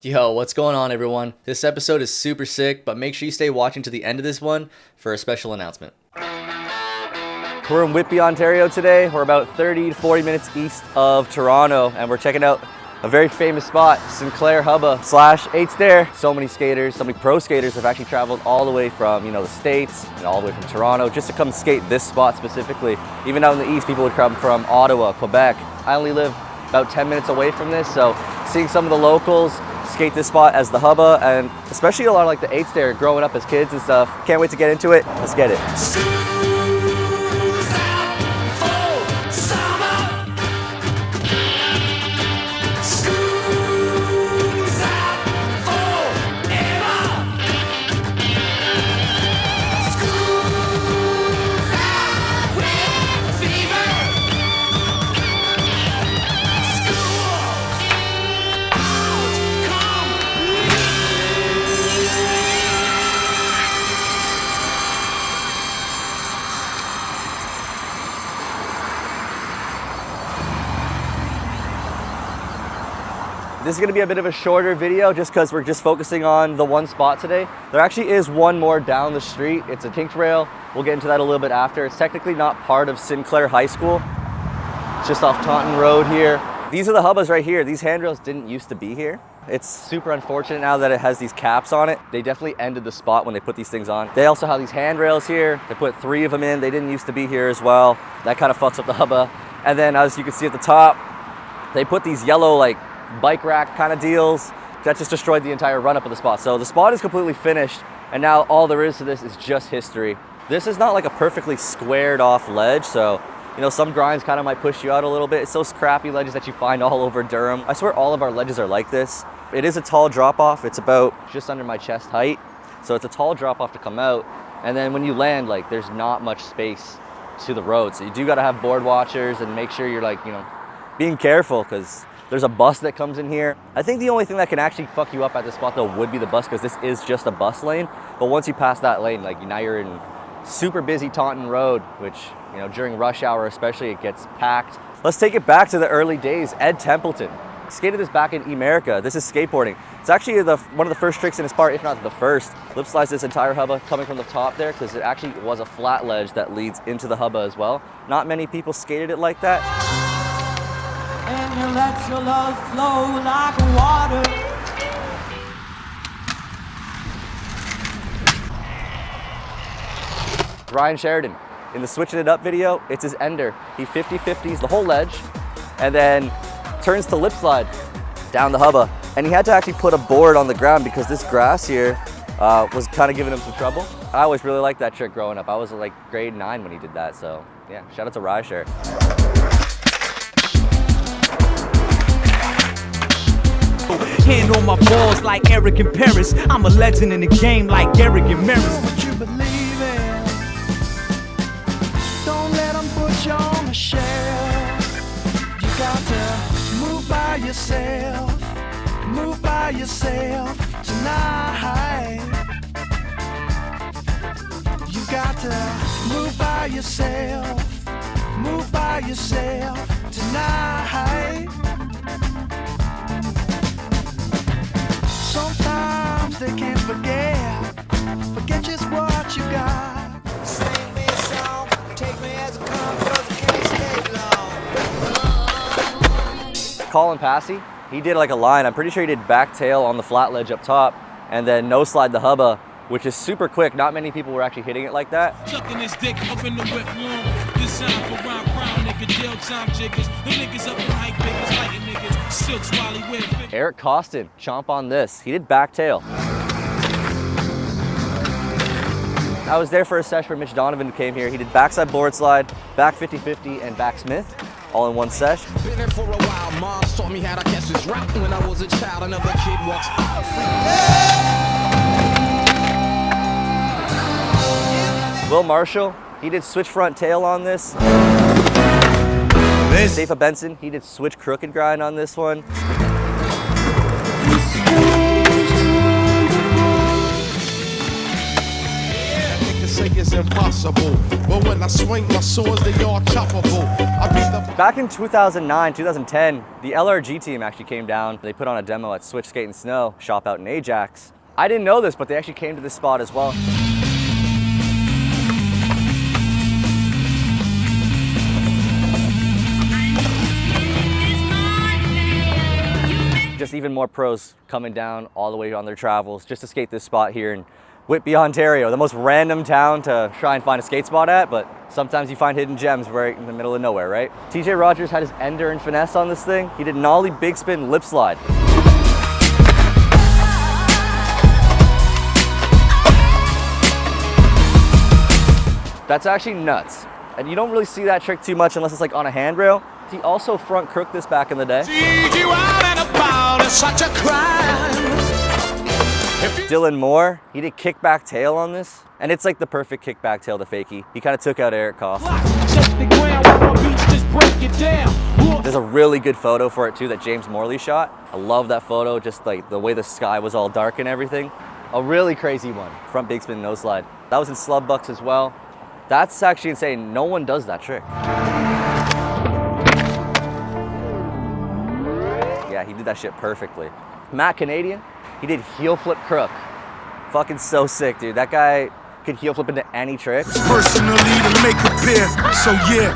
Yo, what's going on everyone? This episode is super sick, but make sure you stay watching to the end of this one for a special announcement. We're in Whitby, Ontario today. We're about 30 to 40 minutes east of Toronto, and we're checking out a very famous spot, Sinclair Hubba / 8 Stair. So many skaters, so many pro skaters have actually traveled all the way from, the States and all the way from Toronto just to come skate this spot specifically. Even out in the east, people would come from Ottawa, Quebec. I only live about 10 minutes away from this, so seeing some of the locals skate this spot as the Hubba, and especially a lot of like the 8 Stair growing up as kids and stuff. Can't wait to get into it. Let's get it. This is going to be a bit of a shorter video just because we're just focusing on the one spot today. There actually is one more down the street. It's a kink trail. We'll get into that a little bit after. It's technically not part of Sinclair High School. It's just off Taunton Road here. These are the Hubbas right here. These handrails didn't used to be here. It's super unfortunate now that it has these caps on it. They definitely ended the spot when they put these things on. They also have these handrails here. They put 3 of them in. They didn't used to be here as well. That kind of fucks up the Hubba. And then as you can see at the top, they put these yellow like bike rack kind of deals that just destroyed the entire run up of the spot. So the spot is completely finished, and now all there is to this is just history. This is not like a perfectly squared off ledge, so some grinds kind of might push you out a little bit. It's those crappy ledges that you find all over Durham. I swear all of our ledges are like this. It is a tall drop off. It's about just under my chest height, so it's a tall drop off to come out, and then when you land, like, there's not much space to the road, so you do got to have board watchers and make sure you're like being careful, because there's a bus that comes in here. I think the only thing that can actually fuck you up at this spot though would be the bus, because this is just a bus lane. But once you pass that lane, like, now you're in super busy Taunton Road, which, during rush hour especially, it gets packed. Let's take it back to the early days. Ed Templeton skated this back in America. This is skateboarding. It's actually one of the first tricks in his part, if not the first. Lip slides this entire Hubba coming from the top there, because it actually was a flat ledge that leads into the Hubba as well. Not many people skated it like that. And you let your love flow like water. Ryan Sheridan, in the Switching It Up video, it's his ender. He 50-50s the whole ledge and then turns to lip slide down the Hubba. And he had to actually put a board on the ground because this grass here was kind of giving him some trouble. I always really liked that trick growing up. I was like grade 9 when he did that, so yeah, shout out to Ryan Sheridan. Hand on my balls like Eric in Paris. I'm a legend in the game like Eric and Maris. What you believe in? Don't let them put you on the shelf. You got to move by yourself. Move by yourself tonight. You got to move by yourself. Move by yourself tonight. Sometimes they can't forget just what you got. Sing me a song, take me as it comes, 'cause I can't stay long. Colin Passy, he did like a line. I'm pretty sure he did back tail on the flat ledge up top and then no slide the Hubba, which is super quick. Not many people were actually hitting it like that. Chucking his dick up in the whip long. Designed for round crown nigga, jail time jiggers. The niggas up in hype biggers, lighting niggas, silks while he wear. Eric Costin, chomp on this. He did back tail. I was there for a sesh where Mitch Donovan came here. He did backside board slide, back 50-50, and back Smith, all in one sesh. Been there for a while. Mom taught me how to catch this route when I was a child. Another kid walks out. Will Marshall, he did switch front tail on this. Safa Benson, he did switch crooked grind on this one. Say it's impossible. But when I swing my swords, they all choppable. I be the Back in 2009, 2010, the LRG team actually came down. They put on a demo at Switch Skate and Snow, shop out in Ajax. I didn't know this, but they actually came to this spot as well. Just even more pros coming down all the way on their travels just to skate this spot here in Whitby, Ontario. The most random town to try and find a skate spot at, but sometimes you find hidden gems right in the middle of nowhere, right? TJ Rogers had his ender and finesse on this thing. He did nollie, big spin, lip slide. That's actually nuts. And you don't really see that trick too much unless it's like on a handrail. He also front crooked this back in the day. See you out and about is such a crime. Dylan Moore, he did kickback tail on this. And it's like the perfect kickback tail to fakie. He kind of took out Eric Koff. Check the ground while my beats just break it down. There's a really good photo for it too that James Morley shot. I love that photo, just like the way the sky was all dark and everything. A really crazy one. Front big spin, nose slide. That was in Slubbucks as well. That's actually insane. No one does that trick. Yeah, he did that shit perfectly. Matt Canadian, he did heel flip crook. Fucking so sick, dude. That guy could heel flip into any trick. Personally to make a pair, so yeah,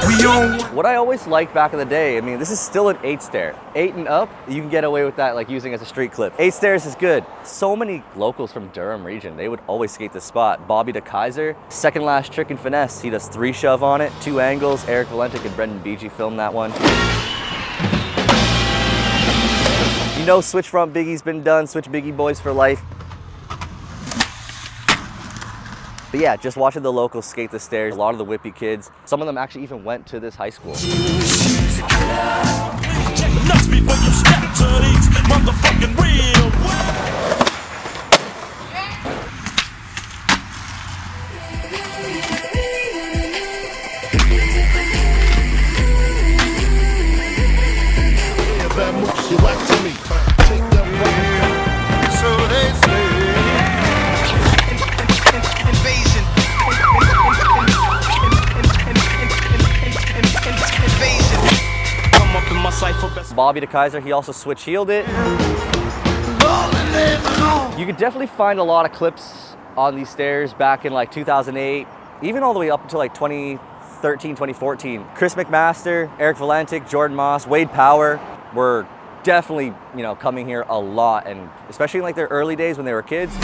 we own. What I always liked back in the day, I mean, this is still an 8 stair. 8 and up, you can get away with that like using as a street clip. 8 stairs is good. So many locals from Durham region, they would always skate this spot. Bobby DeKaiser, second last trick and finesse. He does 3 shove on it, 2 angles. Eric Valentic and Brendan Beegee filmed that one. You know switch front biggie's been done, switch biggie boys for life. But yeah, just watching the locals skate the stairs, a lot of the Whitby kids, some of them actually even went to this high school. Check the nuts before you step to these motherfucking real. So they say. Invasion. come up in my cipher best. Bobby DeKaiser, he also switch heeled it. You could definitely find a lot of clips on these stairs back in like 2008, even all the way up until like 2013, 2014. Chris McMaster, Eric Valentic, Jordan Moss, Wade Power were definitely, you know, coming here a lot, and especially in like their early days when they were kids.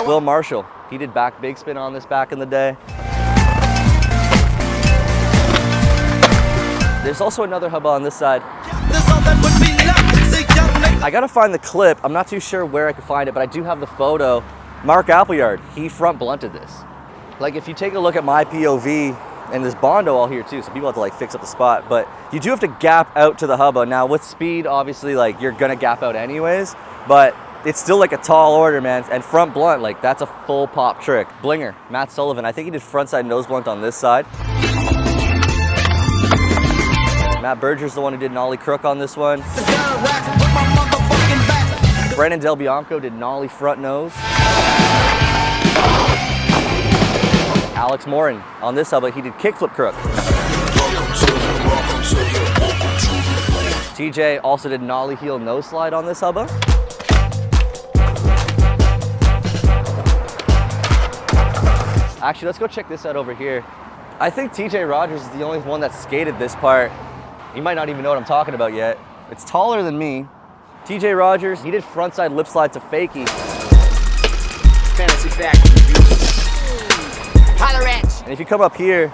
Will Marshall, he did back big spin on this back in the day. There's also another hubba on this side. I gotta find the clip. I'm not too sure where I could find it, but I do have the photo. Mark Appleyard, he front blunted this. Like if you take a look at my POV, and there's Bondo all here too, so people have to like fix up the spot, but you do have to gap out to the hubba. Now with speed, obviously like you're gonna gap out anyways, but it's still like a tall order, man. And front blunt, like that's a full pop trick. Blinger, Matt Sullivan, I think he did frontside nose blunt on this side. Matt Berger's the one who did nollie crook on this one. Brandon Del Bianco did nollie front nose. Alex Morin on this hubba, he did kickflip crook. TJ also did nollie heel nose slide on this hubba. Actually, let's go check this out over here. I think TJ Rogers is the only one that skated this part. He might not even know what I'm talking about yet. It's taller than me. TJ Rogers, he did frontside lip slide to fakie. Fantasy back. Holler at. And if you come up here,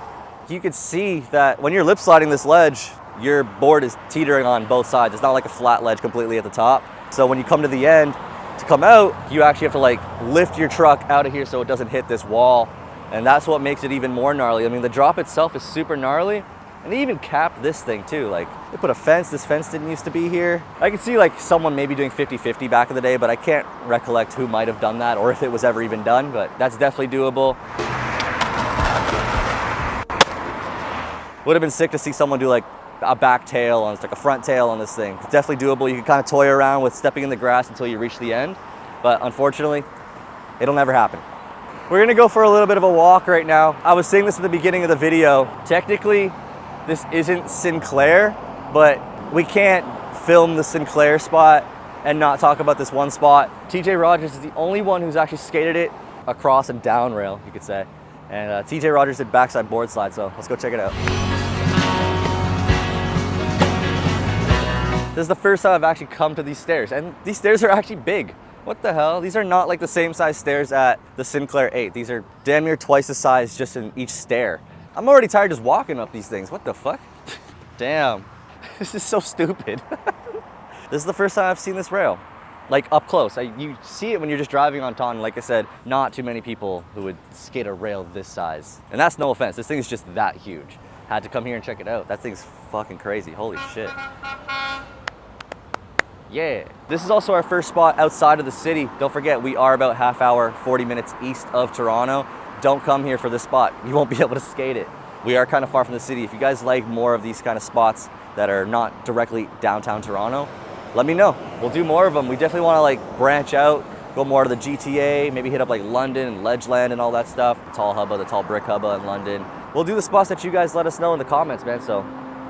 you can see that when you're lip sliding this ledge, your board is teetering on both sides. It's not like a flat ledge completely at the top. So when you come to the end, to come out, you actually have to like lift your truck out of here so it doesn't hit this wall. And that's what makes it even more gnarly. I mean, the drop itself is super gnarly. And they even capped this thing too. Like they put a fence, this fence didn't used to be here. I could see like someone maybe doing 50-50 back in the day, but I can't recollect who might have done that or if it was ever even done, but that's definitely doable. Would have been sick to see someone do like a back tail on, like a front tail on this thing. It's definitely doable. You can kind of toy around with stepping in the grass until you reach the end. but unfortunately, it'll never happen. We're gonna go for a little bit of a walk right now. I was saying this at the beginning of the video. Technically, this isn't Sinclair, but we can't film the Sinclair spot and not talk about this one spot. TJ Rogers is the only one who's actually skated it across and down rail, you could say. And TJ Rogers did backside board slide, so let's go check it out. This is the first time I've actually come to these stairs, and these stairs are actually big. What the hell? These are not like the same size stairs at the Sinclair 8. These are damn near twice the size just in each stair. I'm already tired just walking up these things. What the fuck? Damn, this is so stupid. This is the first time I've seen this rail, like up close. You see it when you're just driving on Taunton. Like I said, not too many people who would skate a rail this size. And that's no offense, this thing is just that huge. Had to come here and check it out. That thing's fucking crazy, holy shit. Yeah. This is also our first spot outside of the city. Don't forget, we are about half hour, 40 minutes east of Toronto. Don't come here for this spot. You won't be able to skate it. We are kind of far from the city. If you guys like more of these kind of spots that are not directly downtown Toronto, let me know. We'll do more of them. We definitely want to like branch out, go more to the GTA, maybe hit up like London and Ledgeland and all that stuff. The tall hubba, the tall brick hubba in London. We'll do the spots that you guys let us know in the comments, man. So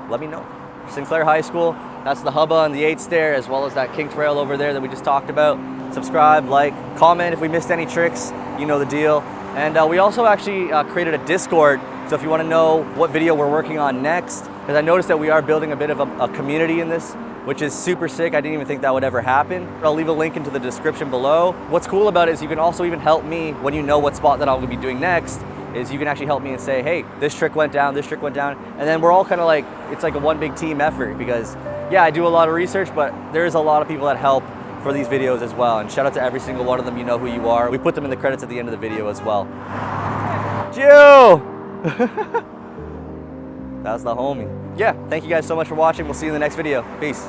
let me know. Sinclair High School, that's the hubba and the 8 stair, as well as that kinked rail over there that we just talked about. Subscribe, like, comment if we missed any tricks, you know the deal. And we also actually created a Discord, so if you want to know what video we're working on next, because I noticed that we are building a bit of a community in this, which is super sick. I didn't even think that would ever happen. I'll leave a link into the description below. What's cool about it is you can also even help me when you know what spot that I'm gonna be doing next, is you can actually help me and say, hey, this trick went down, this trick went down. And then we're all kind of like, it's like a one big team effort, because yeah, I do a lot of research, but there's a lot of people that help for these videos as well. And shout out to every single one of them, you know who you are. We put them in the credits at the end of the video as well. Joe! That's the homie. Yeah, thank you guys so much for watching. We'll see you in the next video. Peace.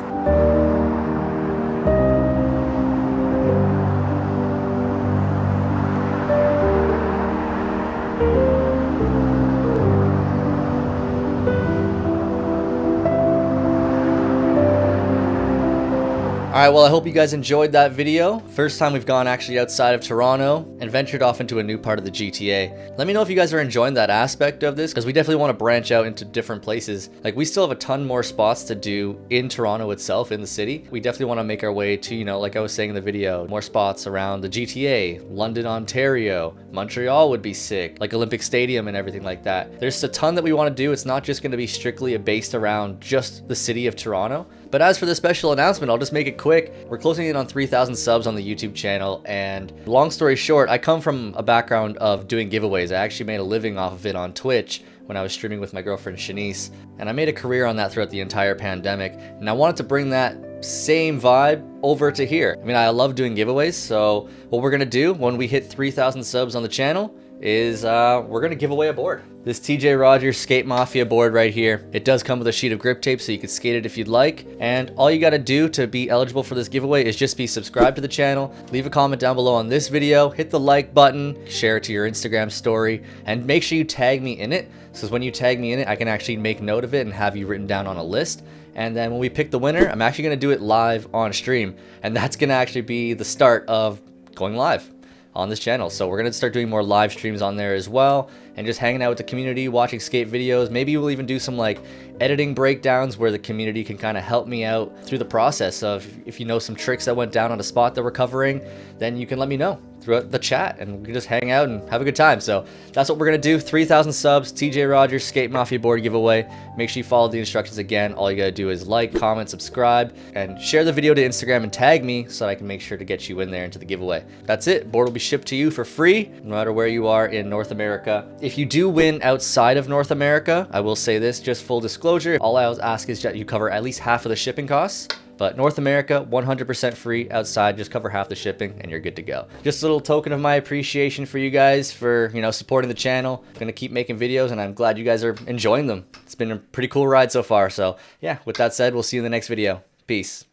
Alright, well I hope you guys enjoyed that video. First time we've gone actually outside of Toronto and ventured off into a new part of the GTA. Let me know if you guys are enjoying that aspect of this, because we definitely want to branch out into different places. Like, we still have a ton more spots to do in Toronto itself, in the city. We definitely want to make our way to, you know, like I was saying in the video, more spots around the GTA, London, Ontario, Montreal would be sick, like Olympic Stadium and everything like that. There's a ton that we want to do. It's not just going to be strictly based around just the city of Toronto. But as for the special announcement, I'll just make it quick. We're closing in on 3,000 subs on the YouTube channel, and long story short, I come from a background of doing giveaways. I actually made a living off of it on Twitch when I was streaming with my girlfriend Shanice, and I made a career on that throughout the entire pandemic, and I wanted to bring that same vibe over to here. I mean, I love doing giveaways, so what we're gonna do when we hit 3,000 subs on the channel is we're gonna give away a board. This TJ Rogers Skate Mafia board right here. It does come with a sheet of grip tape, so you can skate it if you'd like. And all you gotta do to be eligible for this giveaway is just be subscribed to the channel, leave a comment down below on this video, hit the like button, share it to your Instagram story, and make sure you tag me in it. So when you tag me in it, I can actually make note of it and have you written down on a list. And then when we pick the winner, I'm actually gonna do it live on stream. And that's gonna actually be the start of going live on this channel. So we're gonna start doing more live streams on there as well, and just hanging out with the community, watching skate videos. Maybe we'll even do some like editing breakdowns where the community can kind of help me out through the process of, if you know some tricks that went down on a spot that we're covering, then you can let me know throughout the chat, and we can just hang out and have a good time. So that's what we're gonna do. 3,000 subs, TJ Rogers Skate Mafia board giveaway. Make sure you follow the instructions again. All you gotta do is like, comment, subscribe, and share the video to Instagram and tag me so that I can make sure to get you in there into the giveaway. That's it. Board will be shipped to you for free, no matter where you are in North America. If you do win outside of North America, I will say this, just full disclosure, all I ask is that you cover at least half of the shipping costs. But North America, 100% free. Outside, just cover half the shipping and you're good to go. Just a little token of my appreciation for you guys for, you know, supporting the channel. I'm gonna keep making videos, and I'm glad you guys are enjoying them. It's been a pretty cool ride so far. So yeah, with that said, we'll see you in the next video. Peace.